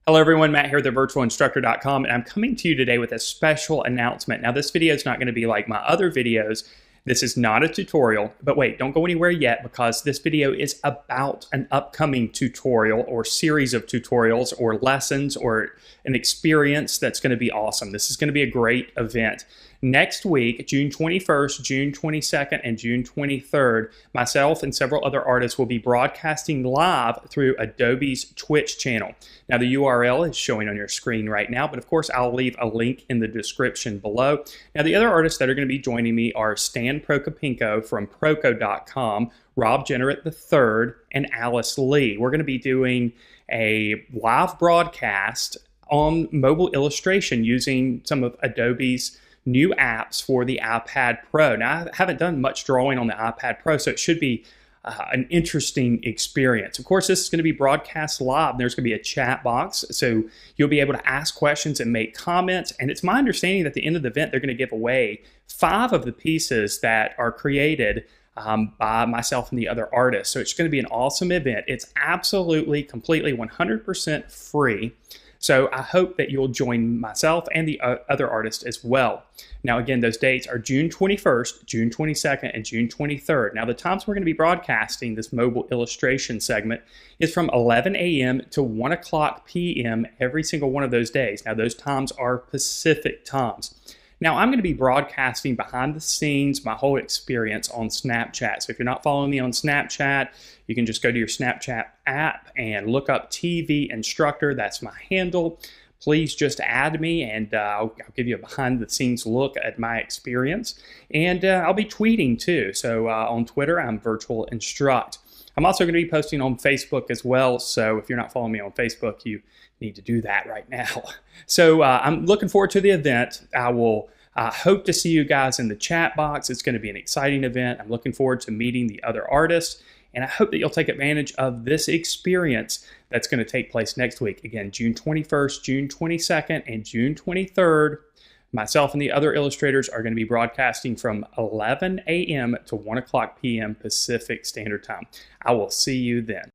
Hello everyone, Matt here, thevirtualinstructor.com, and I'm coming to you today with a special announcement. Now this video is not going to be like my other videos. This is not a tutorial, but wait, don't go anywhere yet because this video is about an upcoming tutorial or series of tutorials or lessons or an experience that's going to be awesome. This is going to be a great event. Next week, June 21st, June 22nd, and June 23rd, myself and several other artists will be broadcasting live through Adobe's Twitch channel. Now, the URL is showing on your screen right now, but of course, I'll leave a link in the description below. Now, the other artists that are going to be joining me are Stan Prokopinko from Proko.com, Rob Generate III, and Alice Lee. We're going to be doing a live broadcast on mobile illustration using some of Adobe's new apps for the iPad Pro. Now, I haven't done much drawing on the iPad Pro, so it should be an interesting experience. Of course, this is going to be broadcast live. There's going to be a chat box, so you'll be able to ask questions and make comments. And it's my understanding that at the end of the event, they're going to give away 5 of the pieces that are created by myself and the other artists. So it's going to be an awesome event. It's absolutely, completely, 100% free. So I hope that you'll join myself and the other artists as well. Now, again, those dates are June 21st, June 22nd, and June 23rd. Now, the times we're going to be broadcasting this mobile illustration segment is from 11 a.m. to 1 o'clock p.m. every single one of those days. Now, those times are Pacific times. Now, I'm going to be broadcasting behind the scenes, my whole experience on Snapchat. So if you're not following me on Snapchat, you can just go to your Snapchat app and look up TV Instructor. That's my handle. Please just add me and I'll give you a behind the scenes look at my experience. And I'll be tweeting too. So on Twitter, I'm Virtual Instruct. I'm also going to be posting on Facebook as well. So if you're not following me on Facebook, you need to do that right now. So I'm looking forward to the event. I will hope to see you guys in the chat box. It's going to be an exciting event. I'm looking forward to meeting the other artists. And I hope that you'll take advantage of this experience that's going to take place next week. Again, June 21st, June 22nd, and June 23rd. Myself and the other illustrators are going to be broadcasting from 11 a.m. to 1 o'clock p.m. Pacific Standard Time. I will see you then.